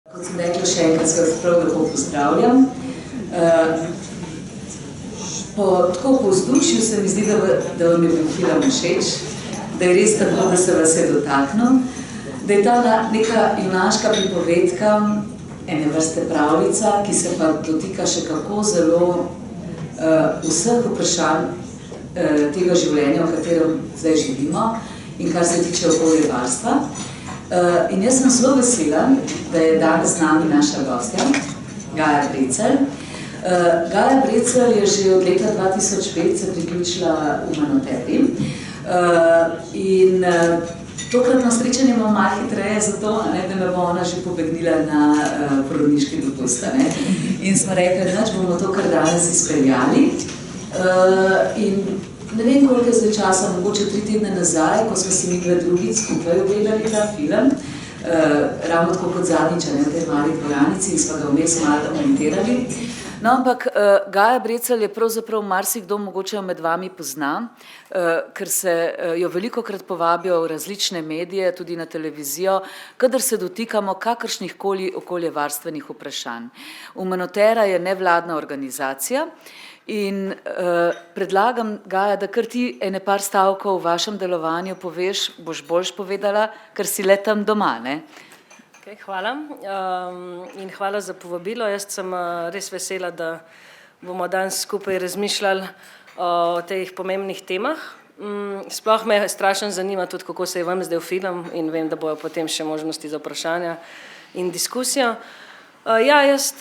Kot sem rekla, še enkrat se vas prav lepo pozdravljam. Tako po vzdušju se mi zdi, da vam je bil film všeč, da je res tako, da se vas je dotaknil, da je ta neka junaška pripovedka, ene vrste pravljica, ki se pa dotika še kako zelo vseh vprašanj tega življenja, v katerem zdaj živimo in kar se tiče okoljevarstva. In jaz sem zelo vesela, da je danes z nami naša gostja, Gaja Brecelj. Gaja Brecelj je že od leta 2005 se priključila Umanoteri in tokratno srečanje imam malo hitreje zato, da me bo ona že pobegnila na porodniški dopust. In smo rekli, da bomo to kar danes izpeljali. In ne vem, koliko je zdaj časa, mogoče 3 tedne nazaj, ko smo si midve drugič skupaj ogledali ta film, ravno tako kot zadnjič, v tej mali dvoranici, in smo ga vmes malo komentirali. No, ampak Gaja Brecelj je pravzaprav marsikdo mogoče med vami pozna, ker se jo velikokrat povabijo v različne medije, tudi na televizijo, kadar se dotikamo kakršnihkoli okoljevarstvenih vprašanj. Umanotera je nevladna organizacija. In predlagam, Gaja, da kar ti ene par stavkov v vašem delovanju poveš, boš boljš povedala, ker si le tam doma, ne? Okay, hvala in hvala za povabilo. Jaz sem res vesela, da bomo danes skupaj razmišljali o teh pomembnih temah. Sploh me strašno zanima tudi, kako se je vam zdaj film in vem, da bojo potem še možnosti za vprašanja in diskusijo. Ja, jaz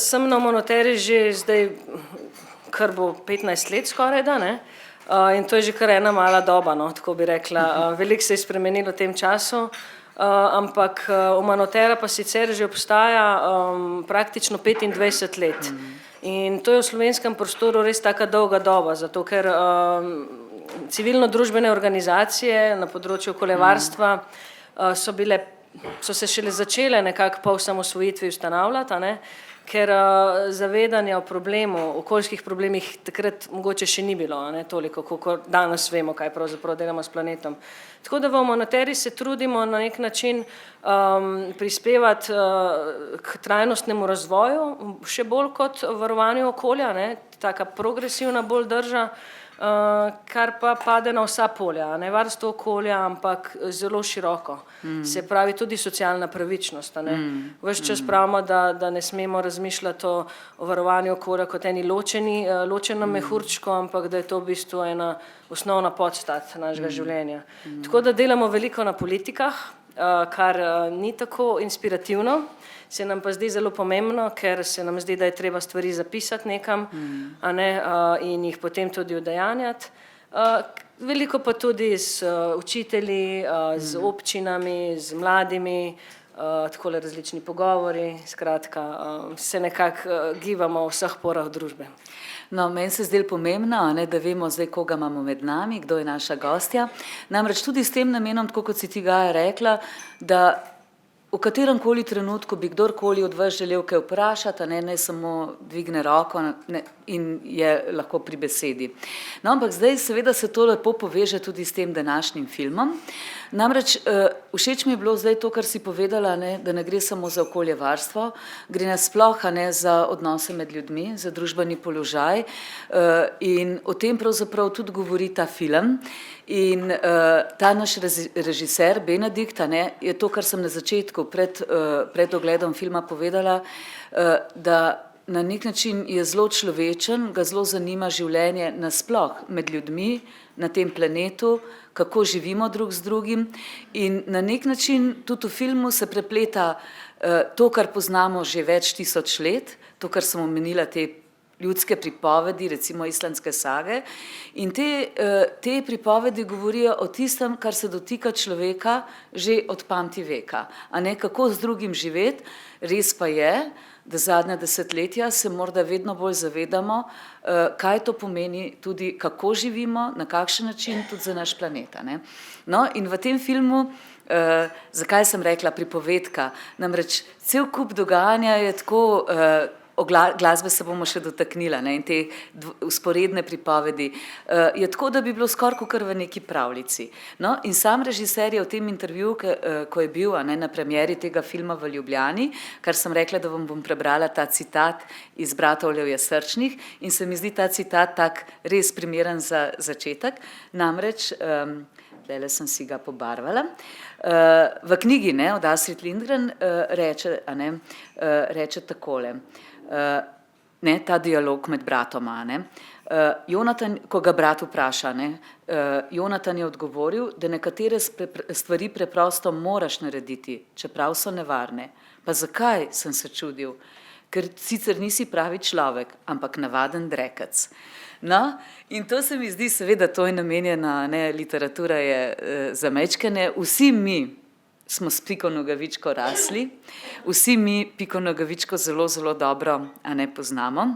sem na Umanoteri že zdaj kar bo 15 let skoraj, da ne? In to je že kar ena mala doba, no, tako bi rekla. Veliko se je spremenilo v tem času, ampak Umanotera pa sicer že obstaja praktično 25 let. In to je v slovenskem prostoru res taka dolga doba, zato ker civilno-družbene organizacije na področju okoljevarstva so se šele začele nekako po osamosvojitvi ustanavljati, ne? Ker zavedanja o problemu, okoljskih problemih takrat mogoče še ni bilo, ne, toliko, kot danes vemo, kaj pravzaprav delamo s planetom. Tako da v Umanoteri se trudimo na nek način prispevati k trajnostnemu razvoju, še bolj kot varovanju okolja, ne, taka progresivna bolj drža, kar pa pade na vsa polja, ne varstvo okolja, ampak zelo široko. Se pravi tudi socialna pravičnost. Ves čas pravimo, da ne smemo razmišljati o varovanju okolja kot eni ločenem mehurčku, ampak da je to v bistvu ena osnovna podstat našega življenja. Tako da delamo veliko na politikah, kar ni tako inspirativno, se nam pa zdi zelo pomembno, ker se nam zdi, da je treba stvari zapisati nekam, a ne, in jih potem tudi udejanjati. Veliko pa tudi z učitelji, z občinami, z mladimi, takole različni pogovori, skratka, se nekako gibamo v vseh porah družbe. No, meni se zdelo pomembno, da vemo zdaj, koga imamo med nami, kdo je naša gostja. Namreč tudi s tem namenom, tako kot si ti, Gaja, rekla, da v kateremkoli trenutku bi kdorkoli od vas želel kaj vprašati, ne samo dvigne roko in je lahko pri besedi. No, ampak zdaj seveda se to lepo poveže tudi s tem današnjim filmom. Namreč všeč mi je bilo zdaj to, kar si povedala, da ne gre samo za okoljevarstvo, gre nasploh za odnose med ljudmi, za družbeni položaj in o tem pravzaprav tudi govori ta film. In ta naš režiser Benedikt, je to, kar sem na začetku pred ogledom filma povedala, da na nek način je zelo človečen, ga zelo zanima življenje nasploh med ljudmi na tem planetu, kako živimo drug z drugim in na nek način tudi v filmu se prepleta to, kar poznamo že več tisoč let, to, kar sem omenila, te ljudske pripovedi, recimo islandske sage, in te pripovedi govorijo o tistem, kar se dotika človeka že od pamti veka, a ne kako z drugim živeti. Res pa je, da zadnja desetletja se morda vedno bolj zavedamo, kaj to pomeni tudi, kako živimo, na kakšen način tudi za naš planet. No, in v tem filmu, zakaj sem rekla pripovedka, namreč cel kup dogajanja je tako o glasbe se bomo še dotaknila, ne, in te vzporedne pripovedi, je tako, da bi bilo skoraj kakor v neki pravljici. No, in sam režiser je v tem intervjuju, ko je bil, ne, na premieri tega filma v Ljubljani, kar sem rekla, da vam bom prebrala ta citat iz Bratovljev je srčnih, in se mi zdi ta citat tak res primeren za začetek, namreč, zdajle sem si ga pobarvala, v knjigi, ne, od Astrid Lindgren reče takole, ne, ta dialog med bratoma, ne, Jonatan, ko ga brat vpraša, ne, Jonatan je odgovoril, da nekatere stvari preprosto moraš narediti, čeprav so nevarne. Pa zakaj, sem se čudil, ker sicer nisi pravi človek, ampak navaden drekec. No, in to se mi zdi, seveda to je namenjena, ne, literatura je za majčkene, vsi mi smo s Piko Nogavičko rasli, vsi mi Piko Nogavičko zelo, zelo dobro, a ne, poznamo.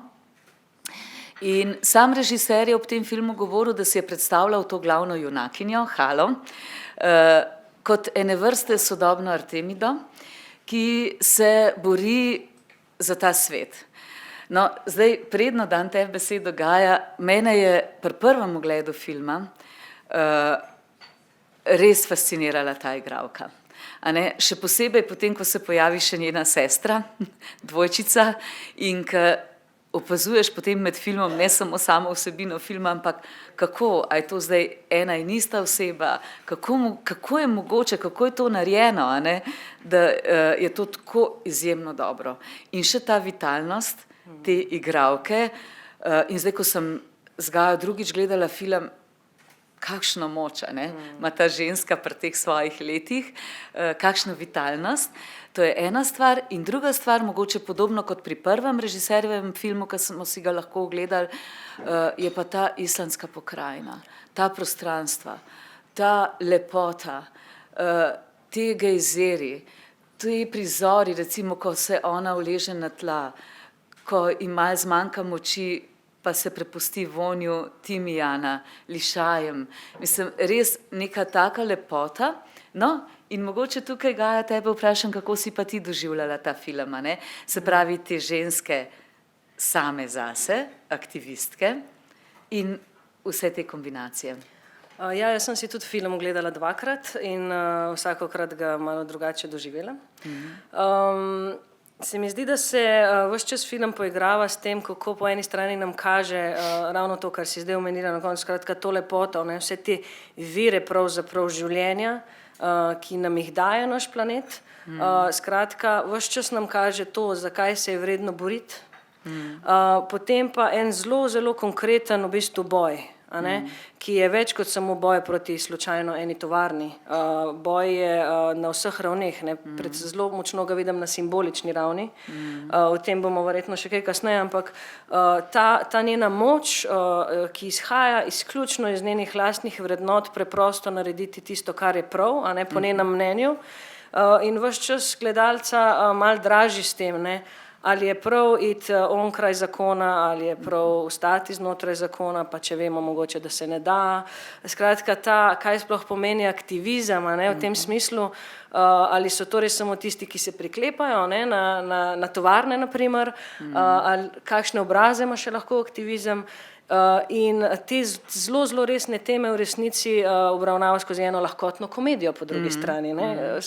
In sam režiser je ob tem filmu govoril, da si je predstavljal to glavno junakinjo, Halo, kot ene vrste sodobno Artemido, ki se bori za ta svet. No, zdaj, predno dam tebi besedo, Gaja, mene je pri prvem ogledu filma res fascinirala ta igralka. A ne, še posebej potem, ko se pojavi še njena sestra, dvojčica, in ko opazuješ potem med filmom ne samo vsebino filma, ampak kako, a je to zdaj ena in ista oseba, kako je mogoče, kako je to narejeno, a ne, da je to tako izjemno dobro. In še ta vitalnost te igralke, in zdaj, ko sem z Gajo drugič gledala film, kakšno moč, a ne, ima ta ženska pri teh svojih letih, kakšno vitalnost, to je ena stvar, in druga stvar, mogoče podobno kot pri prvem režiserjevem filmu, ki smo si ga lahko ogledali, je pa ta islandska pokrajina, ta prostranstva, ta lepota, te gejzeri, te prizori, recimo, ko se ona uleže na tla, ko jim malo zmanjka moči, pa se prepusti vonju timijana, lišajem. Mislim, res neka taka lepota. No, in mogoče tukaj, Gaja, tebe vprašam, kako si pa ti doživljala ta film, ne? Se pravi, te ženske same zase, aktivistke in vse te kombinacije. Ja, jaz sem si tudi film gledala dvakrat in vsakokrat ga malo drugače doživela. Se mi zdi, da se ves čas film poigrava s tem, kako po eni strani nam kaže ravno to, kar si zdaj omenila na koncu, skratka to lepoto, ne, vse te vire pravzaprav življenja, ki nam jih daje naš planet. Skratka, ves čas nam kaže to, zakaj se je vredno boriti. Potem pa en zelo, zelo konkreten v bistvu boj, a ne, ki je več kot samo boj proti slučajno eni tovarni. Boj je na vseh ravneh, ne, zelo močno ga vidim na simbolični ravni, o tem bomo verjetno še kaj kasneje, ampak ta njena moč, ki izhaja izključno iz njenih lastnih vrednot, preprosto narediti tisto, kar je prav, a ne, po njenem mnenju, in ves čas gledalca malo draži s tem, ne, ali je prav iti onkraj zakona, ali je prav ostati znotraj zakona, pa če vemo mogoče, da se ne da. Skratka, kaj sploh pomeni aktivizem, ne, v tem smislu, ali so torej samo tisti, ki se priklepajo, ne, na tovarne, na primer, ali kakšne obraze ima še lahko aktivizem. In te zelo, zelo resne teme v resnici obravnava skozi eno lahkotno komedijo po drugi strani. Ne.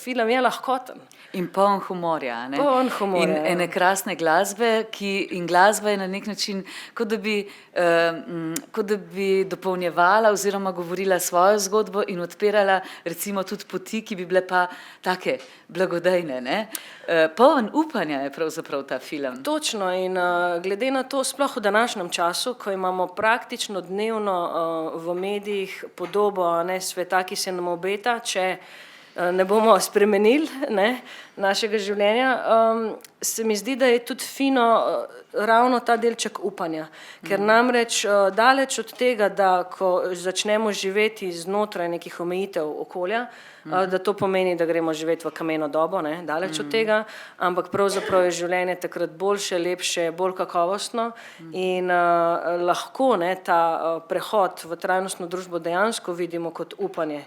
Film je lahkoten. In poln humorja, ne? Poln humorja. In ene krasne glasbe, in glasba je na nek način, kot da bi dopolnjevala oziroma govorila svojo zgodbo in odpirala recimo tudi poti, ki bi bile pa take blagodejne, ne? Poln upanja je pravzaprav ta film. Točno, in glede na to, sploh v današnjem času, ko imamo praktično dnevno v medijih podobo, ne, sveta, ki se nam obeta, če ne bomo spremenili, ne, našega življenja, se mi zdi, da je tudi fino ravno ta delček upanja, ker namreč daleč od tega, da ko začnemo živeti znotraj nekih omejitev okolja, da to pomeni, da gremo živeti v kameno dobo, ne, daleč od tega, ampak pravzaprav je življenje takrat boljše, lepše, bolj kakovostno in lahko, ne, ta prehod v trajnostno družbo dejansko vidimo kot upanje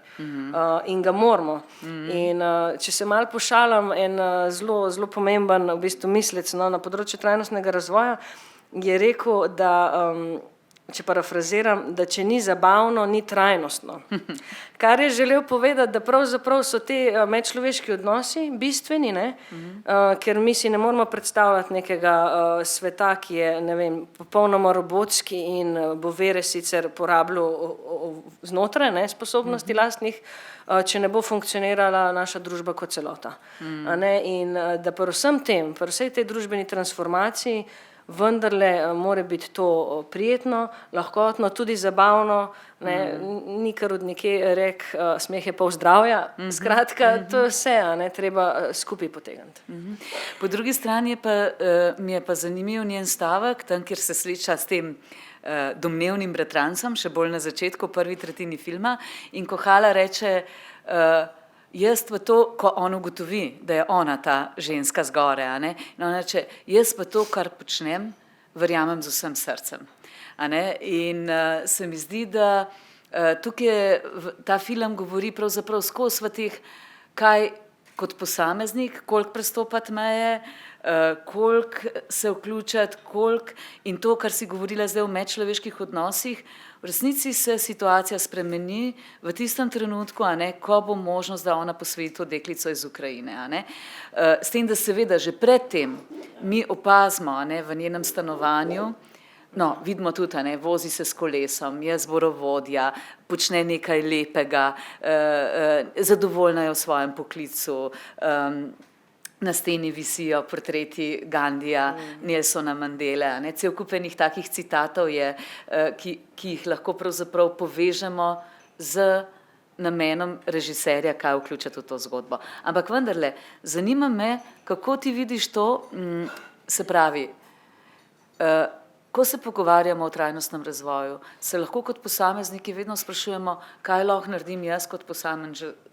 in ga moramo. In če se malo pošalim, en zelo pomemben v bistvu mislec na področju trajnostnega razvoja, je rekel, da, če parafraziram, da če ni zabavno, ni trajnostno. Kar je želel povedati, da pravzaprav so te medčloveški odnosi bistveni, ne? Ker mi si ne moramo predstavljati nekega sveta, ki je, ne vem, popolnoma robotski in bo vere sicer porabljal znotraj, ne, sposobnosti lastnih, če ne bo funkcionirala naša družba kot celota. A ne? In da pri vsem tem, pri vsej tej družbeni transformaciji, vendarle mora biti to prijetno, lahkotno, tudi zabavno, ne, ni kar od nekje rek, smeh je pol zdravja, skratka, to je vse, a ne, treba skupaj potegniti. Po drugi strani mi je pa zanimiv njen stavek, tam, kjer se sreča s tem domnevnim bratrancem, še bolj na začetku, v prvi tretjini filma, in ko Hala reče, jaz pa to, ko on ugotovi, da je ona ta ženska zgore, a ne, in ona reče, jaz pa to, kar počnem, verjamem z vsem srcem. A ne? In se mi zdi, da tukaj ta film govori pravzaprav skozi v teh, kaj kot posameznik, koliko prestopati meje, koliko se vključiti, koliko in to, kar si govorila zdaj o medčloveških odnosih, v resnici se situacija spremeni v tistem trenutku, a ne, ko bo možnost, da ona posveti to deklico iz Ukrajine. A ne. S tem, da seveda že predtem mi opazimo, a ne, v njenem stanovanju, no, vidimo tudi, a ne, vozi se s kolesom, je zborovodja, počne nekaj lepega, zadovoljna je v svojem poklicu, na steni visijo portreti Gandija, Nelsona Mandele, a ne, cel kup enih takih citatov je, ki jih lahko pravzaprav povežemo z namenom režiserja, kaj vključiti v to zgodbo. Ampak vendarle, zanima me, kako ti vidiš to, se pravi, ko se pogovarjamo o trajnostnem razvoju, se lahko kot posamezniki vedno sprašujemo, kaj lahko naredim jaz kot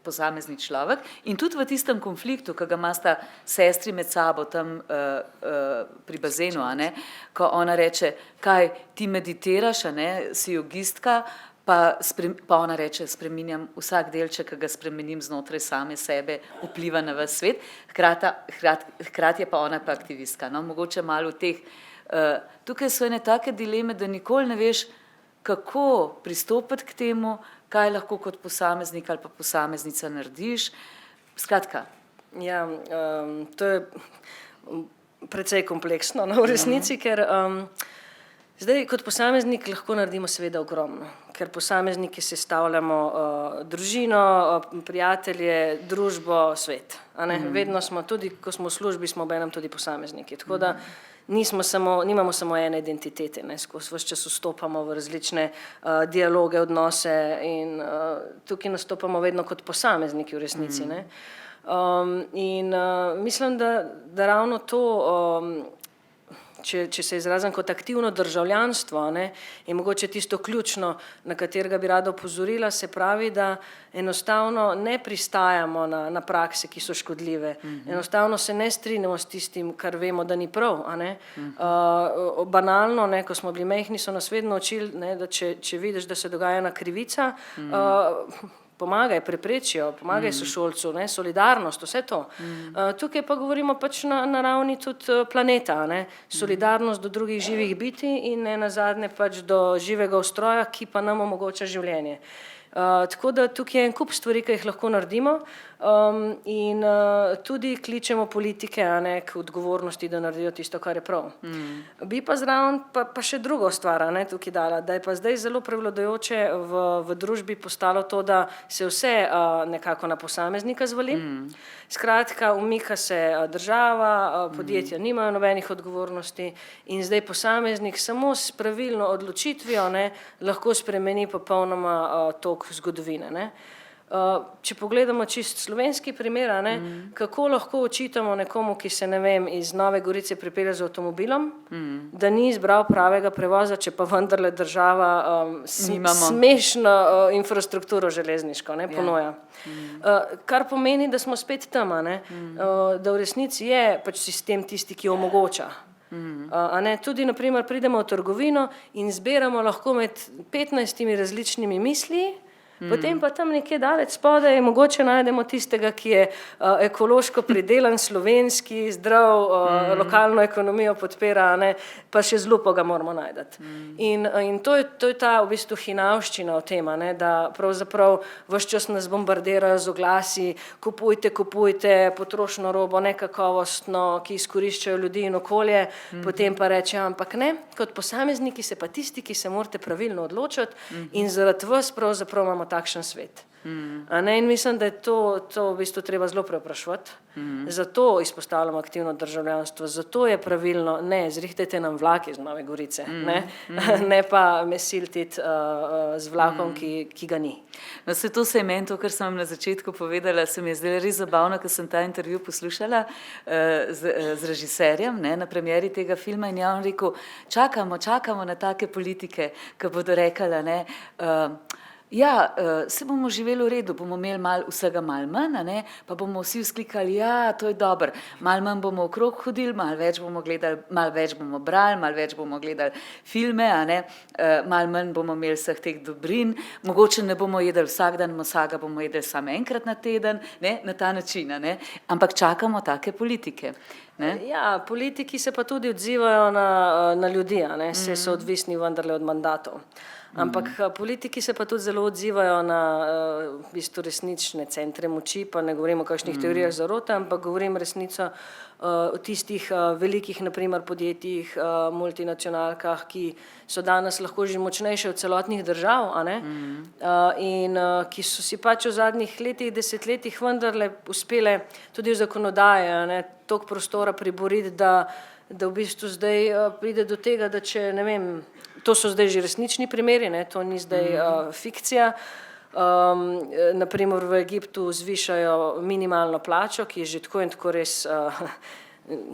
posamezni človek, in tudi v tistem konfliktu, ki ga imata sestri med sabo tam pri bazenu, a ne, ko ona reče, kaj ti meditiraš, a ne, si jogistka, pa ona reče, spreminjam vsak delček, ki ga spremenim znotraj same sebe, vpliva na ves svet, hkrati je pa ona pa aktivistka. No, mogoče malo v teh tukaj so ene take dileme, da nikoli ne veš, kako pristopiti k temu, kaj lahko kot posameznik ali pa posameznica narediš. Skratka. Ja, to je precej kompleksno, no, v resnici, ker zdaj kot posameznik lahko naredimo seveda ogromno, ker posamezniki sestavljamo družino, prijatelje, družbo, svet. A ne? Vedno smo, tudi ko smo v službi, smo obenem tudi posamezniki. Tako da nimamo samo ene identitete, ne, skozi ves čas vstopamo v različne dialoge, odnose in tukaj nastopamo vedno kot posamezniki v resnici. Ne. In mislim, da ravno to, če se izrazim kot aktivno državljanstvo, ne, je mogoče tisto ključno, na katerega bi rada opozorila, se pravi, da enostavno ne pristajamo na prakse, ki so škodljive. Enostavno se ne strinjamo s tistim, kar vemo, da ni prav. A ne. Banalno, ne, ko smo bili majhni, so nas vedno učili, ne, da če vidiš, da se dogaja ena krivica, pomagaj, preprečijo, pomagaj sošolcu, ne, solidarnost, vse to. Tukaj pa govorimo pač na ravni tudi planeta, ne, solidarnost do drugih živih bitij in ne nazadnje pač do živega ustroja, ki pa nam omogoča življenje. Tako da tukaj je en kup stvari, ki jih lahko naredimo in tudi kličemo politike, a ne, k odgovornosti, da naredijo tisto, kar je prav. Bi pa zraven pa še drugo stvar, a ne, tukaj dala, da je pa zdaj zelo prevladujoče v družbi postalo to, da se vse nekako na posameznika zvali. Skratka, umika se država, podjetja nimajo nobenih odgovornosti in zdaj posameznik samo s pravilno odločitvijo, ne, lahko spremeni popolnoma tok zgodovine. Ne. Če pogledamo čist slovenski primer, a ne, kako lahko očitamo nekomu, ki se, ne vem, iz Nove Gorice pripelje z avtomobilom, da ni izbral pravega prevoza, če pa vendarle država smešno infrastrukturo železniško, ne, ponuja. Kar pomeni, da smo spet tam, a ne, da v resnici je pač sistem tisti, ki omogoča. A ne, tudi, na primer, pridemo v trgovino in zbiramo lahko med 15 različnimi misli, Potem pa tam nekje daleč spodaj mogoče najdemo tistega, ki je ekološko pridelan, slovenski, zdrav, lokalno ekonomijo podpira, ne, pa še z lupo ga moramo najdeti. In to je ta v bistvu hinavščina o tem, ne, da pravzaprav ves čas nas bombardirajo z oglasi, kupujte, potrošno robo, nekakovostno, ki izkoriščajo ljudi in okolje, potem pa reče, ampak ne, kot posamezniki se pa tisti, ki se morate pravilno odločiti in zaradi vas pravzaprav imamo takšen svet. A ne, in mislim, da je to v bistvu treba zelo preopraševati. Zato izpostavljamo aktivno državljanstvo, zato je pravilno, ne, zrihtajte nam vlak iz Nove Gorice, ne pa me siltiti z vlakom, ki ga ni. No, to se je meni, to, kar sem vam na začetku povedala, se mi je zdaj res zabavno, ker sem ta intervju poslušala z režiserjem, ne, na premieri tega filma in je on rekel, čakamo na take politike, ki bodo rekala, ne, ja, se bomo živeli v redu, bomo imeli vsega malo manj, ne, pa bomo vsi vzklikali, ja, to je dobro, malo manj bomo okrog hodili, malo več bomo gledali, malo več bomo brali, malo več bomo gledali filme, a ne, malo manj bomo imeli vseh teh dobrin, mogoče ne bomo jedli vsak dan, vsega bomo jedli samo enkrat na teden, ne, na ta način, ne, ampak čakamo take politike. Ne? Ja, politiki se pa tudi odzivajo na ljudi, ne, se so odvisni vendarle od mandatov. Ampak politiki se pa tudi zelo odzivajo na v bistvu resnične centre moči, pa ne govorim o kakšnih teorijah zarote, ampak govorim resnico o tistih velikih, naprimer, podjetjih, multinacionalkah, ki so danes lahko že močnejše od celotnih držav, a ne? In ki so si pač v zadnjih letih, desetletjih vendarle uspele tudi v zakonodaji, a ne, toliko prostora priboriti, da v bistvu zdaj pride do tega, da če, ne vem, to so zdaj že resnični primeri, ne, to ni zdaj fikcija. Naprimer v Egiptu zvišajo minimalno plačo, ki je že tako in tako res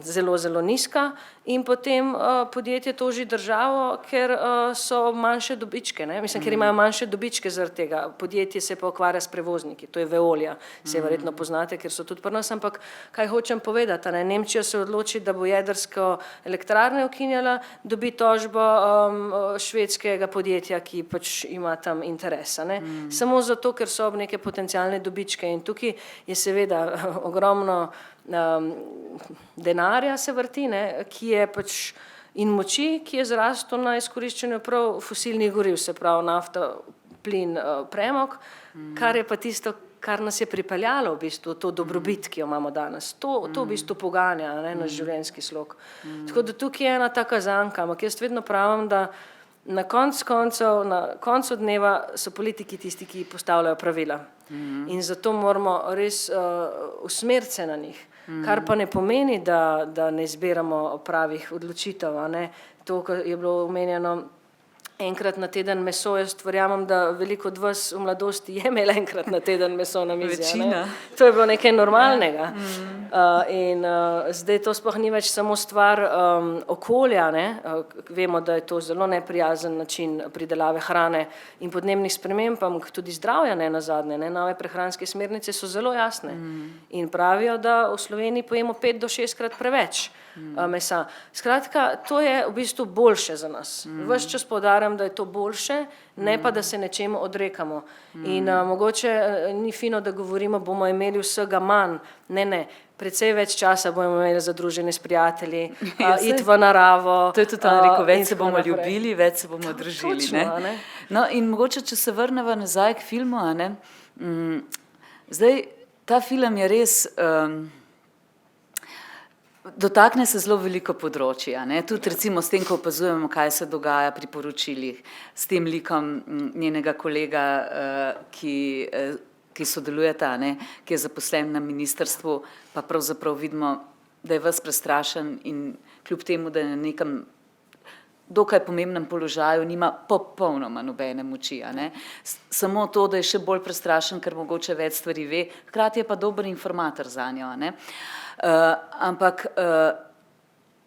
zelo, zelo nizka in potem podjetje toži državo, ker so manjše dobičke, ne? Mislim, ker imajo manjše dobičke zaradi tega. Podjetje se pa ukvarja s prevozniki, to je Veolia, se verjetno poznate, ker so tudi pri nas, ampak kaj hočem povedati, ne? Nemčija se odloči, da bo jedrsko elektrarne ukinjala, dobi tožbo švedskega podjetja, ki pač ima tam interesa, ne? Samo zato, ker so neke potencialne dobičke in tukaj je seveda ogromno denarja se vrti, ne, ki je pač in moči, ki je zrastel na izkoriščanju prav fosilnih goriv, se pravi nafta, plin, premog, kar je pa tisto, kar nas je pripeljalo v bistvu, to dobrobit, ki jo imamo danes. To v bistvu poganja, ne, naš življenjski slog. Tako da tukaj je ena taka zanka, ampak jaz vedno pravim, da na koncu dneva so politiki tisti, ki postavljajo pravila. In zato moramo res usmeriti se na njih. Kar pa ne pomeni, da ne izbiramo pravih odločitev, a ne. To, kar je bilo omenjeno enkrat na teden meso, jaz verjamem, da veliko od vas v mladosti je imela enkrat na teden meso na mizi. Večina. To je bilo nekaj normalnega. In zdaj to sploh ni več samo stvar okolja, ne. Vemo, da je to zelo neprijazen način pridelave hrane in podnebnih sprememb, ampak tudi zdravja ne nazadnje, ne. Nove prehranske smernice so zelo jasne in pravijo, da v Sloveniji pojemo 5 do 6-krat preveč mesa. Skratka, to je v bistvu boljše za nas. Ves čas poudarjam, da je to boljše, ne pa, da se nečemu odrekamo. In mogoče ni fino, da govorimo, bomo imeli vsega manj. Ne. Precej več časa bomo imeli za druženje s prijatelji, iti v naravo. To je tudi on rekel, več se bomo ljubili, več se bomo družili. Točno, ne? No, in mogoče, če se vrneva nazaj k filmu, a ne, zdaj, ta film je res, dotakne se zelo veliko področja, ne, tudi recimo s tem, ko opazujemo, kaj se dogaja pri poročilih, s tem likom njenega kolega, ki sodelujeta, ne, ki je zaposlen na ministrstvu, pa pravzaprav vidimo, da je ves prestrašen in kljub temu, da je na nekem dokaj pomembnem položaju, nima popolnoma nobene moči, a ne. Samo to, da je še bolj prestrašen, ker mogoče več stvari ve, hkrati je pa dober informator zanjo, a ne. Ampak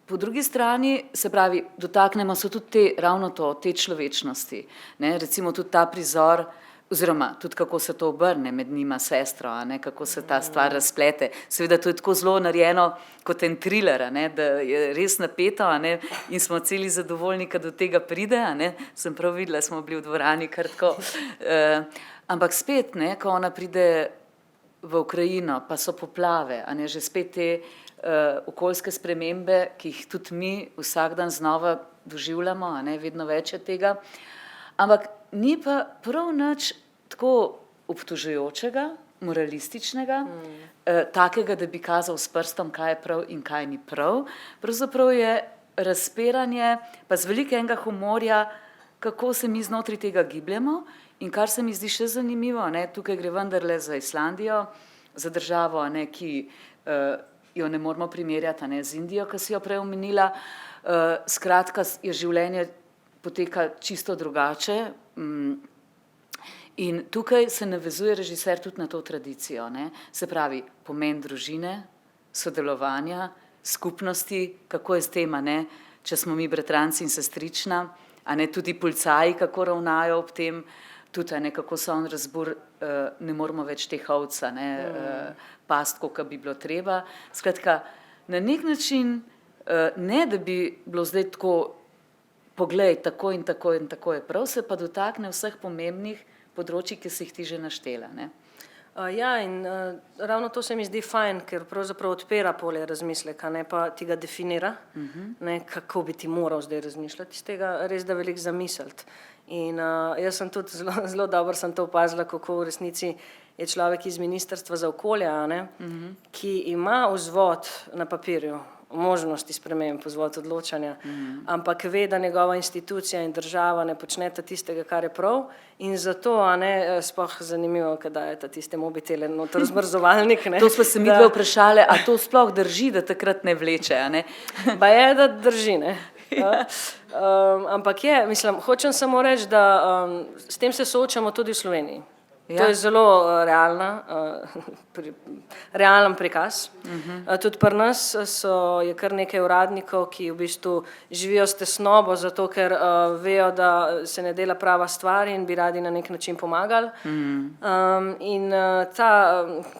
po drugi strani, se pravi, dotaknemo se tudi ravno te človečnosti, ne, recimo tudi ta prizor, oziroma tudi kako se to obrne med njima sestro, a ne, kako se ta stvar razplete. Seveda to je tako zelo narejeno kot en thriller, a ne, da je res napeto, a ne, in smo celi zadovoljni, kad do tega pride, a ne, sem prav videla, smo bili v dvorani kar tako. Ampak spet, ne, ko ona pride v Ukrajino, pa so poplave, a ne, že spet te okoljske spremembe, ki jih tudi mi vsak dan znova doživljamo, a ne, vedno več je tega. Ampak ni pa prav nič tako obtožujočega, moralističnega, takega, da bi kazal s prstom, kaj je prav in kaj ni prav. Pravzaprav je razpiranje, pa z velikega humorja, kako se mi znotraj tega gibljamo in kar se mi zdi še zanimivo, ne, tukaj gre vendarle za Islandijo, za državo, ne, ki jo ne moramo primerjati, ne, z Indijo, ki si jo prej omenila. Skratka, je življenje poteka čisto drugače. In tukaj se navezuje režiser tudi na to tradicijo, ne? Se pravi, pomen družine, sodelovanja, skupnosti, kako je s tem, a ne, če smo mi bratranci in sestrična, a ne, tudi policaji, kako ravnajo ob tem, tudi, a ne, kako so on razbor, ne moramo več teh ovca, ne, past, koliko bi bilo treba. Skratka, na nek način, ne da bi bilo zdaj tako, poglej, tako in tako in tako je prav, se pa dotakne vseh pomembnih področji, ki si jih ti že naštela, ne. Ja, in ravno to se mi zdi fajn, ker pravzaprav odpira polje razmisleka, ne, pa ti ga definira, ne, kako bi ti moral zdaj razmišljati, iz tega res da veliko zamisliti. In jaz sem tudi zelo dobro sem to opazila, kako v resnici je človek iz Ministrstva za okolje, a ne, ki ima vzvod na papirju, možnosti sprememb, vzvod odločanja, ampak ve, da njegova institucija in država ne počneta tistega, kar je prav, in zato, a ne, sploh zanimivo, kad dajeta tiste mobitele noter zmrzovalnik, ne. To smo se midve vprašale, a to sploh drži, da takrat ne vleče, a ne? Pa je, da drži, ne. Ampak je, mislim, hočem samo reči, da s tem se soočamo tudi v Sloveniji. Ja. To je zelo realen prikaz. Tudi pri nas je kar nekaj uradnikov, ki v bistvu živijo s tesnobo, zato ker vejo, da se ne dela prava stvar in bi radi na nek način pomagali. In ta,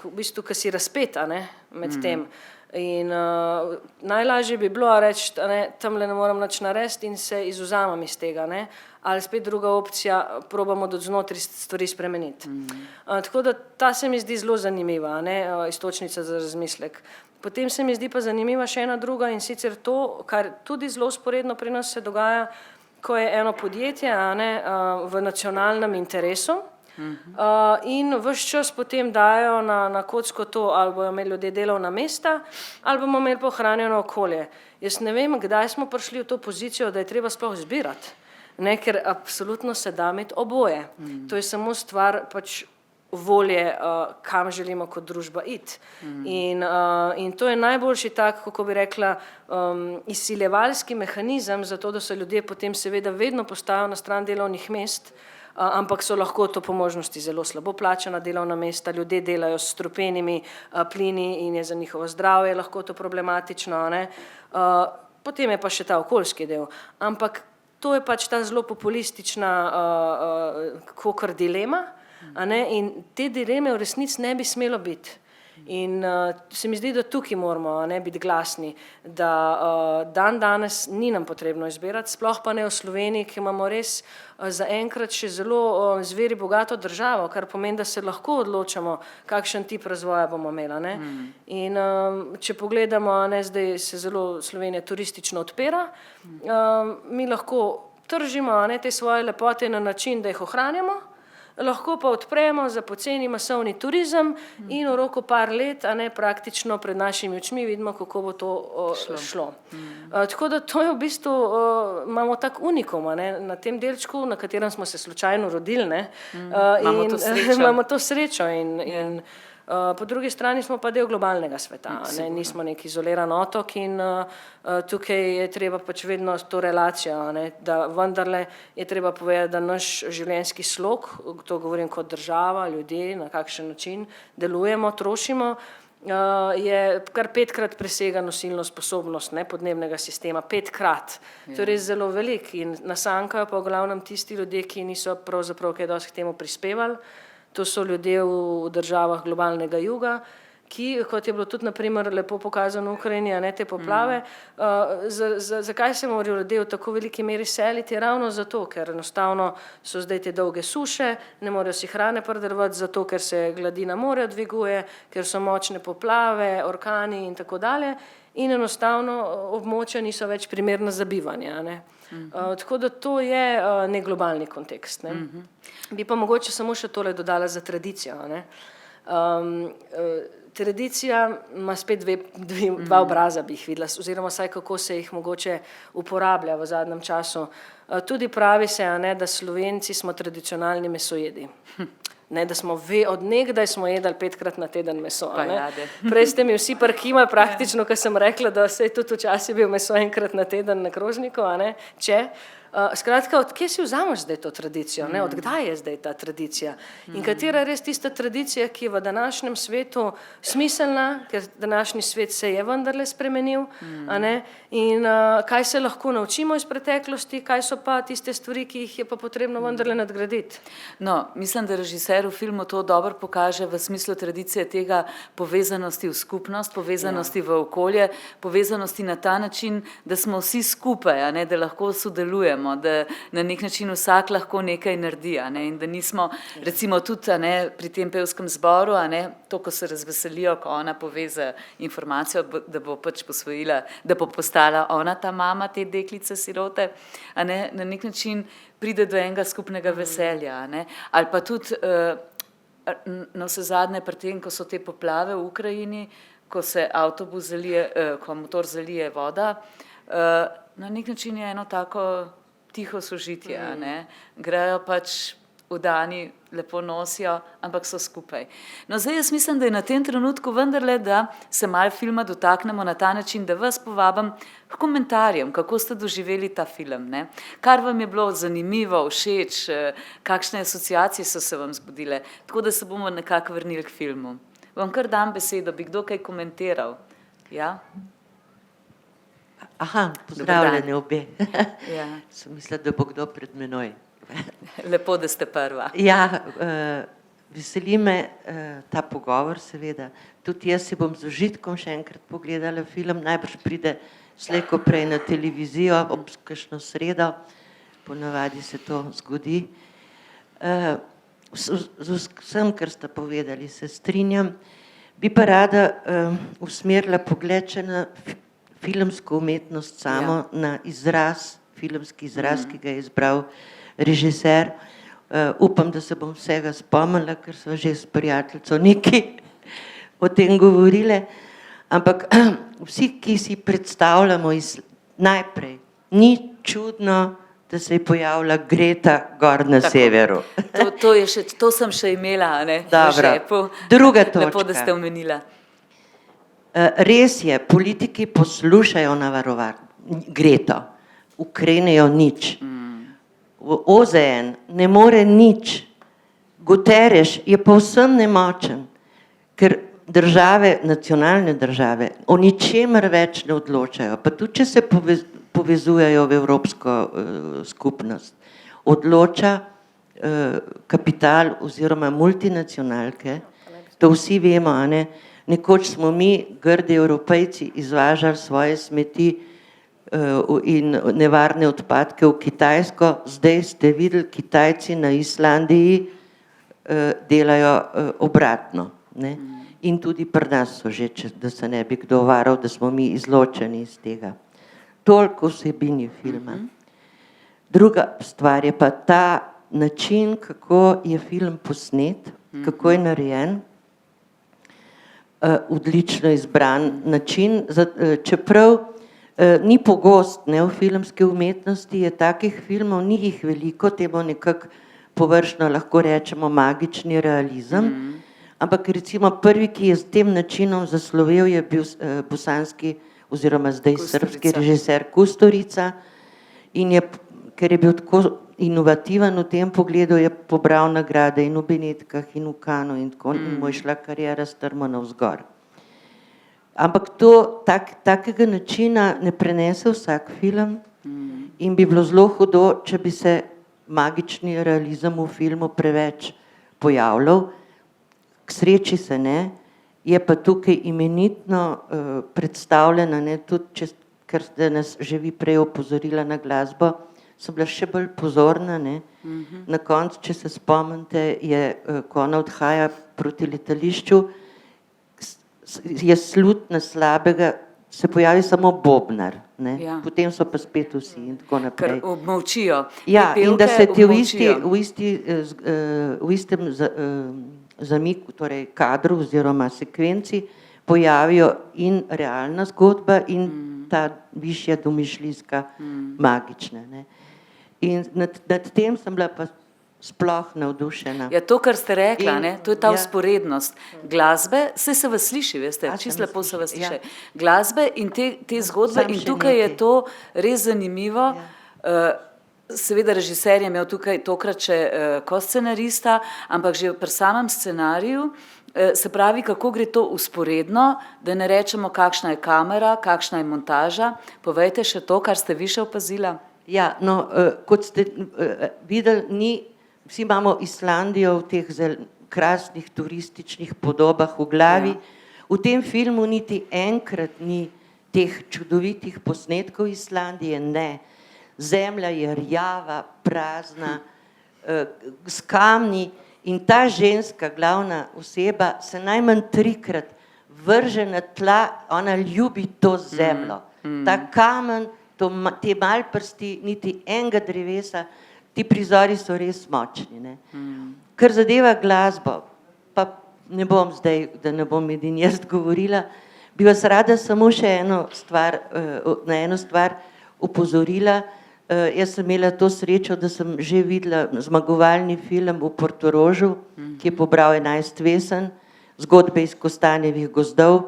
v bistvu, ki si razpeta, ne, med tem. In najlažje bi bilo reči, tamle ne moram nič narediti in se izvzamem iz tega, ne. Ali spet druga opcija, probamo do znotraj stvari spremeniti. Tako da ta se mi zdi zelo zanimiva, ne, iztočnica za razmislek. Potem se mi zdi pa zanimiva še ena druga in sicer to, kar tudi zelo sporedno pri nas se dogaja, ko je eno podjetje, a ne, v nacionalnem interesu, in ves čas potem dajo na kocko to, ali bojo imeli ljudje delovna mesta, ali bomo imeli pa ohranjeno okolje. Jaz ne vem, kdaj smo prišli v to pozicijo, da je treba sploh zbirati, ne, ker absolutno se da imeti oboje. To je samo stvar pač volje, kam želimo kot družba iti. In to je najboljši tak, kako bi rekla, izsiljevalski mehanizem za to, da se ljudje potem seveda vedno postavijo na stran delovnih mest, ampak so lahko to po možnosti zelo slabo plačana delovna mesta, ljudje delajo s strupenimi plini in je za njihovo zdravje lahko to problematično, ne. Potem je pa še ta okoljski del. Ampak to je pač ta zelo populistična kakor dilema, a ne, in te dileme v resnici ne bi smelo biti. In se mi zdi, da tukaj moramo, ne, biti glasni, da danes ni nam potrebno izbirati, sploh pa ne v Sloveniji, ki imamo res zaenkrat še zelo zveri bogato državo, kar pomeni, da se lahko odločamo, kakšen tip razvoja bomo imeli, ne. In če pogledamo, ne, zdaj se zelo Slovenija turistično odpira, mi lahko tržimo, ne, te svoje lepote na način, da jih ohranjamo, lahko pa odpremo za poceni masovni turizem in v roku par let, a ne, praktično pred našimi očmi vidimo, kako bo to šlo. Tako da to je v bistvu, imamo tak unikum, a ne, na tem delčku, na katerem smo se slučajno rodili, ne, imamo to srečo in po drugi strani smo pa del globalnega sveta, ne, nismo nek izoliran otok in tukaj je treba pač vedno to relacijo, ne, da vendarle je treba povedati, da naš življenjski slog, to govorim kot država, ljudje, na kakšen način delujemo, trošimo, je kar 5-krat presega nosilno sposobnost, ne, podnebnega sistema, 5-krat. To je res zelo veliko in nasankajo pa v glavnem tisti ljudje, ki niso pravzaprav kaj dosti k temu prispevali. To so ljudje v državah globalnega juga, ki, kot je bilo tudi naprimer lepo pokazano v Ukrajini, a ne te poplave, zakaj se morajo ljudje v tako veliki meri seliti? Ravno zato, ker enostavno so zdaj te dolge suše, ne morejo si hrane pridelovati, zato ker se gladina morja dviguje, ker so močne poplave, orkani in tako dalje, in enostavno območja niso več primerna za bivanje, a ne. Tako da to je nek globalni kontekst, ne. Bi pa mogoče samo še tole dodala za tradicijo, a ne. Tradicija ima spet dva obraza, bi jih videla, oziroma vsaj kako se jih mogoče uporablja v zadnjem času. Tudi pravi se, a ne, da Slovenci smo tradicionalni mesojedi. Ne, da smo od nekdaj smo jedli 5-krat na teden meso. A ne. Prej ste mi vsi prikimali praktično, ko sem rekla, da se je tudi včasih bil meso 1-krat na teden na krožniku, a ne, če. Skratka, od kje si vzameš zdaj to tradicijo, ne? Od kdaj je zdaj ta tradicija? In katera je res tista tradicija, ki je v današnjem svetu smiselna, ker današnji svet se je vendarle spremenil, a ne? In kaj se lahko naučimo iz preteklosti, kaj so pa tiste stvari, ki jih je pa potrebno vendarle nadgraditi? No, mislim, da režiser v filmu to dobro pokaže v smislu tradicije tega povezanosti v skupnost, povezanosti v okolje, povezanosti na ta način, da smo vsi skupaj, a ne, da lahko sodelujemo, da na nek način vsak lahko nekaj naredi, a ne, in da nismo, recimo tudi, a ne, pri tem pevskem zboru, a ne, to, ko se razveselijo, ko ona poveze informacijo, da bo pač posvojila, da bo postala ona ta mama te deklice sirote, a ne, na nek način pride do enega skupnega veselja, a ne, ali pa tudi navsezadnje pri tem, ko so te poplave v Ukrajini, ko se avtobus zalije, ko motor zalije voda, na nek način je eno tako tiho sožitje, a ne, grejo pač vdani, lepo nosijo, ampak so skupaj. No, zdaj jaz mislim, da je na tem trenutku vendarle, da se malo filma dotaknemo na ta način, da vas povabim k komentarjem, kako ste doživeli ta film, ne? Kar vam je bilo zanimivo, všeč, kakšne asociacije so se vam zbudile, tako da se bomo nekako vrnili k filmu. Vam kar dam besedo, bi kdo kaj komentiral? Ja? Aha, pozdravljeni obe. Ja. Sem mislila, da bo kdo pred menoj. Lepo, da ste prva. Ja, veseli me ta pogovor, seveda. Tudi jaz si bom z užitkom še enkrat pogledala film, najbrž pride slej ko prej na televizijo ob kakšno sredo, ponavadi se to zgodi. Z vsem, kar ste povedali, se strinjam. Bi pa rada usmerila pogled še na filmsko umetnost samo, na izraz, filmski izraz, ki ga je izbral režiser. Upam, da se bom vsega spomnila, ker sva že s prijateljico nekaj o tem govorile, ampak vsi, ki si predstavljamo najprej, ni čudno, da se je pojavila Greta gor na severu. To sem še imela, a ne, v žepu. Druga točka. Lepo, da ste omenila. Res je, politiki poslušajo Greto, ukrenejo nič. OZN ne more nič. Guterres je povsem nemočen, ker države, nacionalne države, o ničemer več ne odločajo, pa tudi, če se povezujejo v Evropsko skupnost. Odloča kapital oziroma multinacionalke, to vsi vemo, a ne. Nekoč smo mi, grdi Evropejci, izvažali svoje smeti in nevarne odpadke v Kitajsko, zdaj ste videli, Kitajci na Islandiji delajo obratno, ne. In tudi pri nas so že, da se ne bi kdo varal, da smo mi izločeni iz tega. Toliko vsebini filma. Druga stvar je pa ta način, kako je film posnet, kako je narejen, odlično izbran način, čeprav ni pogost, ne, v filmski umetnosti je takih filmov, ni jih veliko, temu nekako površno lahko rečemo magični realizem, ampak recimo prvi, ki je s tem načinom zaslovel, je bil bosanski oziroma zdaj srbski režiser Kusturica in je, ker je bil tako inovativen v tem pogledu, je pobral nagrade in v Benetkah in v Cannesu in tako, in mu je šla kariera strmo navzgor. Ampak to, takega načina ne prenese vsak film in bi bilo zelo hudo, če bi se magični realizem v filmu preveč pojavljal. K sreči se ne je pa tukaj imenitno predstavljena, ne, tudi ker ste nas že vi prej opozorila na glasbo, sem bila še bolj pozorna, ne. Na koncu, če se spomnite, ko ona odhaja proti letališču, je slutna slabega, se pojavi samo bobnar, ne. Ja. Potem so pa spet vsi in tako naprej. Ker obmolčijo. Ja, Te in da pevke se ti obmolčijo. v istem zamiku, torej kadru oziroma sekvenci pojavijo in realna zgodba in ta višja domišljijska, magična, ne. In nad tem sem bila pa sploh navdušena. Ja, to, kar ste rekla, ne, to je ta Ja. vzporednost glasbe, se vas sliši, veste, A, se čisto me lepo se sliši, vas sliši. ja. Glasbe in te zgodbe Samo in še tukaj je nekaj. to res zanimivo. Seveda režiser je imel tukaj tokrat še ko-scenarista, ampak že pri samem scenariju, se pravi, kako gre to vzporedno, da ne rečemo, kakšna je kamera, kakšna je montaža. Povejte še to, kar ste vi še opazila. Ja, no, kot ste videli, vsi imamo Islandijo v teh krasnih turističnih podobah v glavi. V tem filmu niti enkrat ni teh čudovitih posnetkov Islandije, ne. Zemlja je rjava, prazna, s kamni in ta ženska, glavna oseba, se najmanj 3-krat vrže na tla, ona ljubi to zemljo. Ta kamen, te malprsti, niti enega drevesa, ti prizori so res močni, ne. Kar zadeva glasbo, pa ne bom zdaj, da ne bom edin jaz govorila, bi vas rada samo še na eno stvar opozorila. Jaz sem imela to srečo, da sem že videla zmagovalni film v Portorožu, ki je pobral 11 vesen, zgodbe iz Kostanjevih gozdov.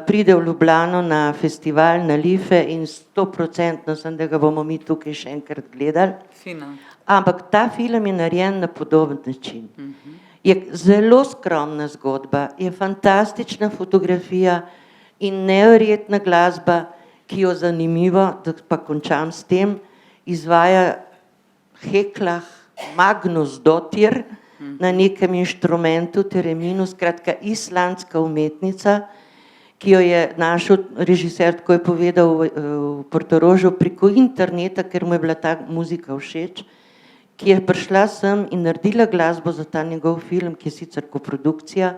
Pride v Ljubljano na festival, na Life in 100% sem, da ga bomo mi tukaj še enkrat gledali. Fino. Ampak ta film je narejen na podoben način. Je zelo skromna zgodba, je fantastična fotografija in neverjetna glasba, ki jo zanimivo, da pa končam s tem, izvaja Hekla Magnúsdóttir na nekem inštrumentu, tereminu, skratka islandska umetnica, ki jo je našel režiser, tako je povedal v Portorožu, preko interneta, ker mu je bila ta muzika všeč, ki je prišla sem in naredila glasbo za ta njegov film, ki je sicer koprodukcija,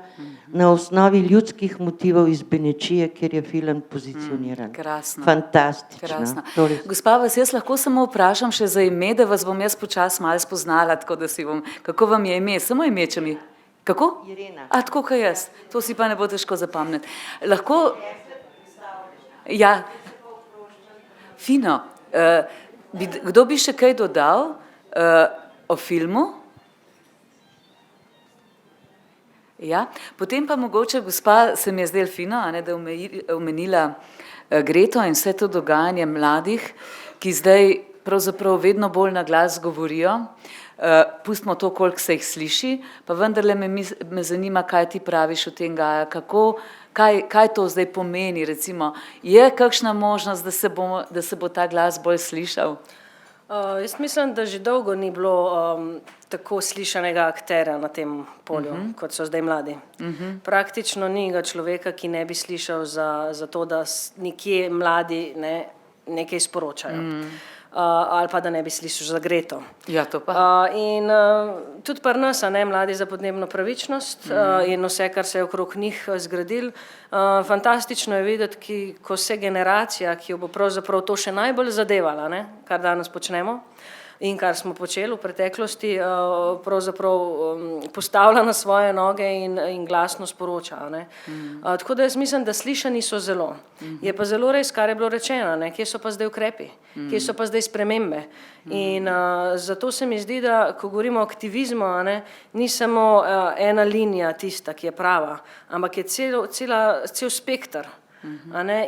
na osnovi ljudskih motivov iz Benečije, kjer je film pozicioniran. Krasno. Fantastično. Krasno. Torej, Gospa, vas jaz lahko samo vprašam še za ime, da vas bom jaz počasi malo spoznala, tako da si bom, kako vam je ime, samo ime, če mi, kako? Irena. A, tako kot jaz, to si pa ne bo težko zapomniti. Lahko, ja, fino. Kdo bi še kaj dodal o filmu? Ja, potem pa mogoče, gospa, se mi je zdelo fino, a ne, da je omenila Greto in vse to dogajanje mladih, ki zdaj pravzaprav vedno bolj na glas govorijo. Pustimo to, koliko se jih sliši, pa vendarle me zanima, kaj ti praviš o tem, Gaja, kaj to zdaj pomeni, recimo, je kakšna možnost, da se bo ta glas bolj slišal? Jaz mislim, da že dolgo ni bilo tako slišanega akterja na tem polju, kot so zdaj mladi. Praktično ni ga človeka, ki ne bi slišal za to, da nekje mladi nekaj sporočajo. Ali pa da ne bi slišal za Greto. Ja, to pa. In tudi pri nas, mladi za podnebno pravičnost in vse, kar se je okrog njih zgradil. Fantastično je videti, ko se generacija, ki jo bo pravzaprav to še najbolj zadevala, kar danes počnemo in kar smo počeli v preteklosti, pravzaprav postavlja na svoje noge in glasno sporoča. Tako da jaz mislim, da slišani so zelo. Je pa zelo res, kar je bilo rečeno, kje so pa zdaj ukrepi, kje so pa zdaj spremembe. In zato se mi zdi, da ko govorimo o aktivizmu, ni samo ena linija tista, ki je prava, ampak je cel spekter.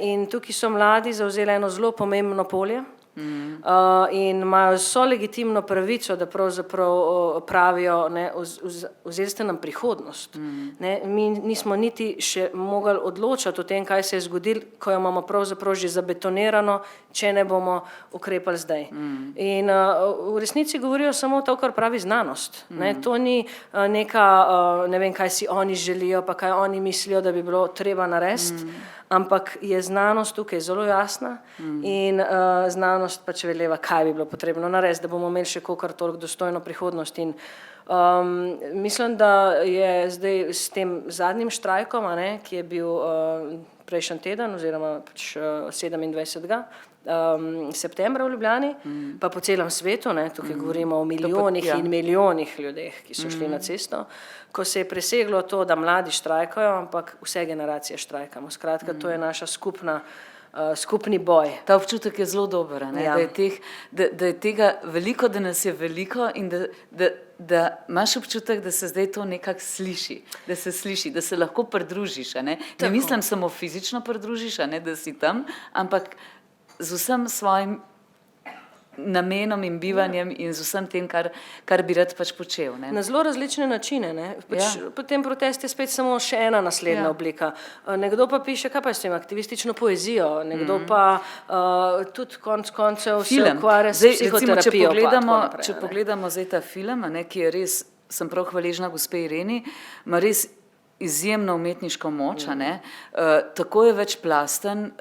In tukaj so mladi zavzeli eno zelo pomembno polje, In imajo vso legitimno pravico, da pravzaprav pravijo, ne, vzeli ste nam prihodnost. Ne, mi nismo niti še mogli odločati o tem, kaj se je zgodilo, ko jo imamo pravzaprav že zabetonirano, če ne bomo ukrepali zdaj. In v resnici govorijo samo to, kar pravi znanost. Ne, to ni neka, ne vem, kaj si oni želijo, pa kaj oni mislijo, da bi bilo treba narediti, ampak je znanost tukaj zelo jasna in znanost pač veleva, kaj bi bilo potrebno narediti, da bomo imeli še kakor toliko dostojno prihodnost. In mislim, da je zdaj s tem zadnjim štrajkom, ki je bil prejšnji teden oziroma pač 27. Septembra v Ljubljani, pa po celem svetu, ne, tukaj govorimo o milijonih in milijonih ljudeh, ki so šli na cesto, ko se je preseglo to, da mladi štrajkajo, ampak vse generacije štrajkamo. Skratka, to je naša skupni boj. Ta občutek je zelo dober, ne? Ja. Da je tega veliko, da nas je veliko in da imaš občutek, da se zdaj to nekako sliši, da se lahko pridružiš. Ne mislim samo fizično pridružiš, da si tam, ampak z vsem svojim namenom in bivanjem in z vsem tem, kar bi rad pač počel. Ne? Na zelo različne načine. Ne? Pač potem protest je spet samo še ena naslednja oblika. Nekdo pa piše, kaj pa s tem, aktivistično poezijo, nekdo pa tudi koncev se ukvarja s psihoterapijo. Če pogledamo zdaj ta film, ki je res, sem prav hvaležna gospe Ireni, ima res izjemno umetniško moč, tako je večplasten,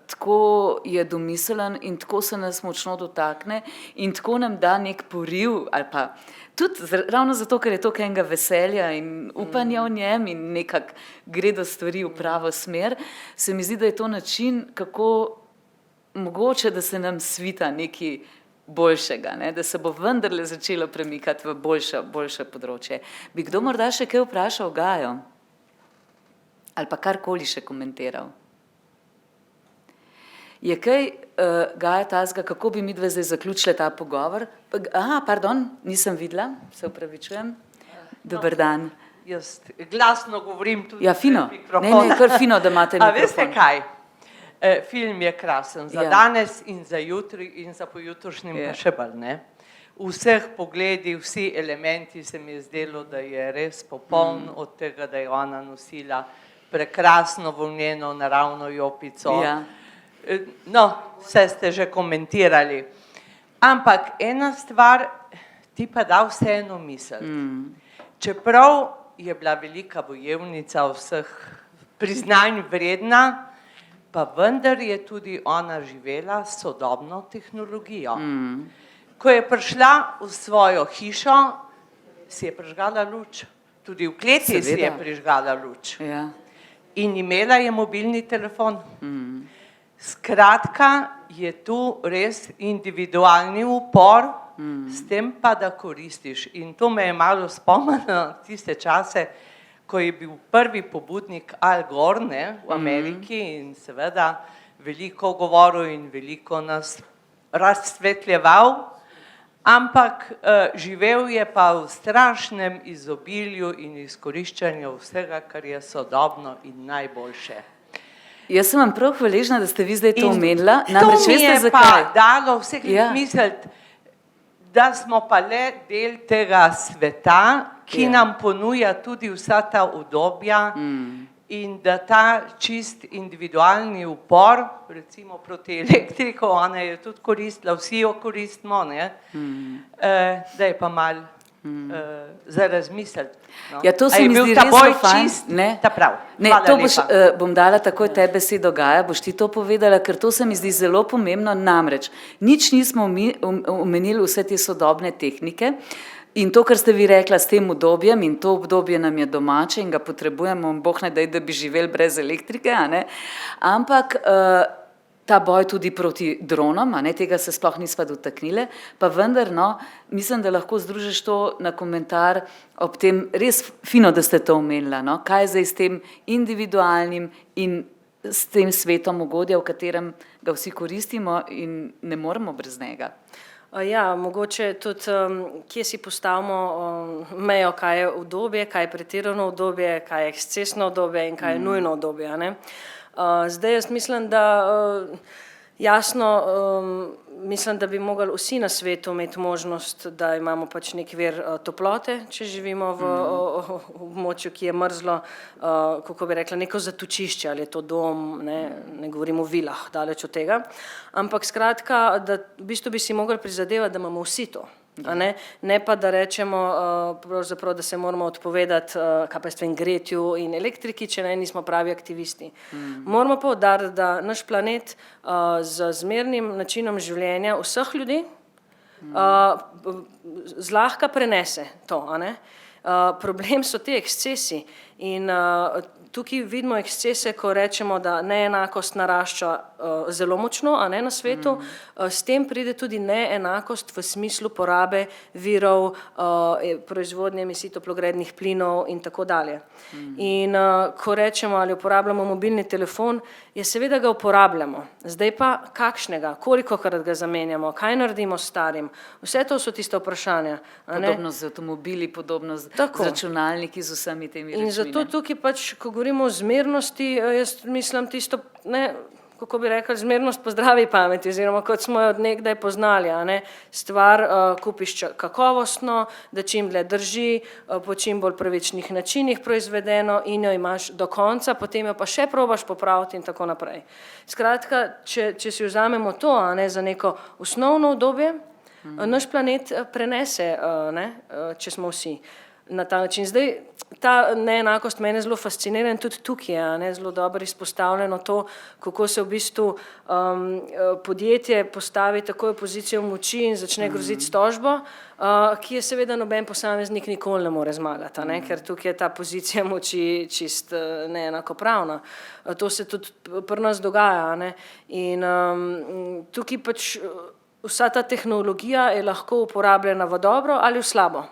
tako je domiselen in tako se nas močno dotakne in tako nam da nek poriv, ali pa tudi ravno zato, ker je to enega veselja in upanja v njem in nekako gre do stvari v pravo smer, se mi zdi, da je to način, kako mogoče, da se nam svita neki boljšega, da se bo vendarle začelo premikati v boljše področje. Bi kdo morda še kaj vprašal Gajo? Ali pa karkoli še komentiral? Je kaj, Gaja, tazga, kako bi midve zdaj zaključile ta pogovor? Pardon, nisem videla, se opravičujem. Dober dan. Jaz glasno govorim tudi fino. mikrofon. Ne, kar fino, da imate mikrofon. A veste kaj? Film je krasen za danes in za jutri in za pojutrišnjim pa še bolj, ne? V vseh pogledih, vsi elementi se mi je zdelo, da je res popoln od tega, da je ona nosila prekrasno volneno naravno jopico. No, vse ste že komentirali. Ampak ena stvar ti pa da vseeno misel. Čeprav je bila velika bojevnica vseh priznanj vredna, pa vendar je tudi ona živela sodobno tehnologijo. Ko je prišla v svojo hišo, si je prižgala luč. Tudi v kleti si je prižgala luč. In imela je mobilni telefon. Skratka, je tu res individualni upor, s tem pa, da koristiš. In to me je malo spomnilo tiste čase, ko je bil prvi pobudnik Al Gore v Ameriki in seveda veliko govoril in veliko nas razsvetljeval, ampak živel je pa v strašnem izobilju in izkoriščanju vsega, kar je sodobno in najboljše. Jaz sem vam prav hvaležna, da ste vi zdaj to omenila. To mi je pa dalo vsekrat misliti, da smo pa le del tega sveta, ki nam ponuja tudi vsa ta udobja in da ta čist individualni upor, recimo proti elektriko, ona je tudi koristila, vsi jo koristimo, da je pa malo za razmisliti. Ja, to se mi zdi res fajn. To bom dala takoj tebi besedo, Gaja, boš ti to povedala, ker to se mi zdi zelo pomembno, namreč nič nismo omenili vse te sodobne tehnike in to, kar ste vi rekla s tem obdobjem in to obdobje nam je domače in ga potrebujemo, Bog ne daj, da bi živeli brez elektrike, ampak ta boj tudi proti dronom, tega se sploh nisva dotaknile, pa vendar, mislim, da lahko združiš to na komentar ob tem, res fino, da ste to omenila, kaj je zdaj s tem individualnim in s tem svetom ugodja, v katerem ga vsi koristimo in ne moremo brez njega. Ja, mogoče tudi, kje si postavimo mejo, kaj je udobje, kaj je pretirano udobje, kaj je ekscesno udobje in kaj je nujno udobje, Zdaj jaz mislim, da Jasno, mislim, da bi mogli vsi na svetu imeti možnost, da imamo pač nek vir toplote, če živimo v območju, ki je mrzlo, kako bi rekla, neko zatočišče, ali je to dom, ne govorimo o vilah, daleč od tega. Ampak skratka, da v bistvu bi si mogli prizadevati, da imamo vsi to. Ne pa, da rečemo, pravzaprav, da se moramo odpovedati gretju in elektriki, če ne, nismo pravi aktivisti. Moramo pa poudariti, da naš planet z zmernim načinom življenja vseh ljudi zlahka prenese to. Problem so te ekscesi in tukaj vidimo ekscese, ko rečemo, da neenakost narašča zelo močno, na svetu, s tem pride tudi neenakost v smislu porabe virov, proizvodnje emisij toplogrednih plinov in tako dalje. In ko rečemo, ali uporabljamo mobilni telefon, je seveda ga uporabljamo. Zdaj pa kakšnega, kolikokrat ga zamenjamo, kaj naredimo s starim, vse to so tiste vprašanja. Podobno z avtomobili, podobno z računalniki, z vsemi temi rečmi. In zato tukaj pač, ko govorimo o zmernosti, jaz mislim tisto, kako bi rekli, zmernost po zdravi pameti, oziroma kot smo jo od nekdaj poznali, stvar kupiš kakovostno, da čim dlje drži, po čim bolj pravičnih načinih proizvedeno in jo imaš do konca, potem jo pa še probaš popraviti in tako naprej. Skratka, če si vzamemo to, za neko osnovno obdobje, naš planet prenese, če smo vsi na ta način. Zdaj, ta neenakost mene zelo fascinira in tudi tukaj je zelo dobro izpostavljeno to, kako se v bistvu podjetje postavi takoj v pozicijo moči in začne groziti s tožbo, ki je seveda noben posameznik nikoli ne more zmagati, ker tukaj je ta pozicija moči čist neenakopravna. To se tudi pri nas dogaja. In tukaj pač vsa ta tehnologija je lahko uporabljena v dobro ali v slabo.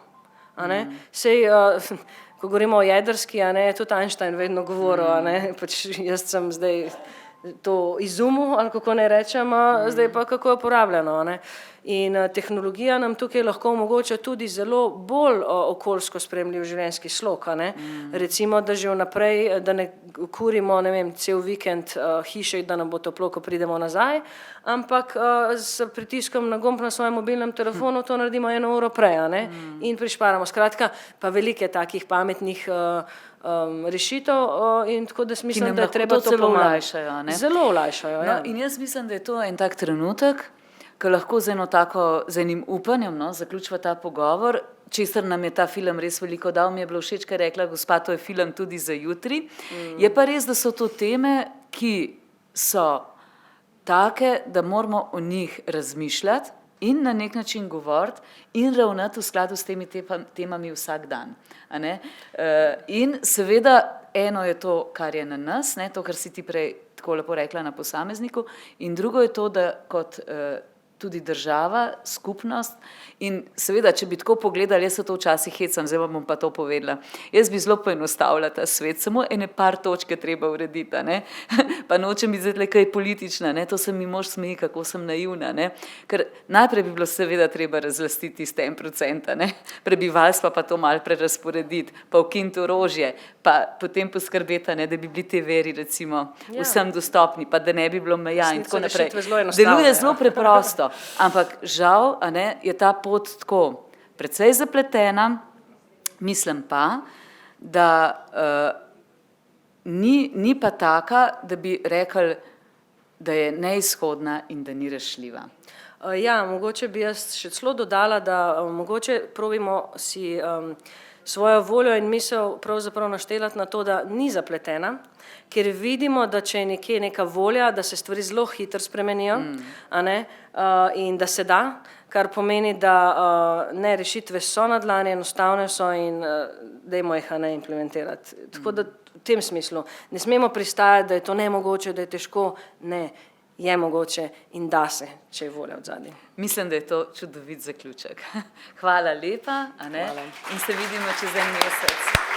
Sej, ko govorimo o jedrski, je tudi Einstein vedno govoril, pač jaz sem zdaj to izumil, ali kako ne rečem, zdaj pa kako je uporabljeno. In tehnologija nam tukaj lahko omogoča tudi zelo bolj okoljsko sprejemljiv življenjski slog. Recimo, da že vnaprej, da ne kurimo, cel vikend hiše, da nam bo toplo, ko pridemo nazaj, ampak s pritiskom na gumb na svojem mobilnem telefonu to naredimo 1 uro prej, in prišparamo. Skratka, pa veliko je takih pametnih rešitev in tako da mislim, da je treba to pomagati. Zelo olajšajo. In jaz mislim, da je to en tak trenutek, ko lahko z enim upanjem zaključiva ta pogovor, česar nam je ta film res veliko dal. Mi je bilo všeč, kaj je rekla gospa, to je film tudi za jutri. Je pa res, da so to teme, ki so take, da moramo o njih razmišljati in na nek način govoriti in ravnati v skladu s temi temami vsak dan. In seveda eno je to, kar je na nas, to, kar si ti prej tako lepo rekla na posamezniku, in drugo je to, da kot tudi država, skupnost in seveda, če bi tako pogledali, jaz se to včasih hecam, zdaj bom pa to povedala, jaz bi zelo poenostavila ta svet, samo ene par točke treba urediti, pa nočem biti zdaj kaj politična, to se mi mož smeji, kako sem naivna, ker najprej bi bilo seveda treba razlastiti s 1%, prebivalstva pa to malo prerazporediti, pa ukiniti orožje, pa potem poskrbeti, da bi bili te veri recimo vsem dostopni, pa da ne bi bilo meja in tako naprej. Deluje zelo preprosto. Ampak žal je ta pot tako precej zapletena, mislim pa, da ni pa taka, da bi rekli, da je neizhodna in da ni rešljiva. Ja, mogoče bi jaz še celo dodala, da mogoče probimo si svojo voljo in misel pravzaprav naštelati na to, da ni zapletena, ker vidimo, da če je nekje neka volja, da se stvari zelo hitro spremenijo, in da se da, kar pomeni, da rešitve so na dlani, enostavne so in dajmo jih implementirati. Tako da v tem smislu ne smemo pristajati, da je to nemogoče, da je težko, ne, je mogoče in da se, če je volja odzadaj. Mislim, da je to čudovit zaključek. Hvala lepa, in se vidimo čez 1 mesec.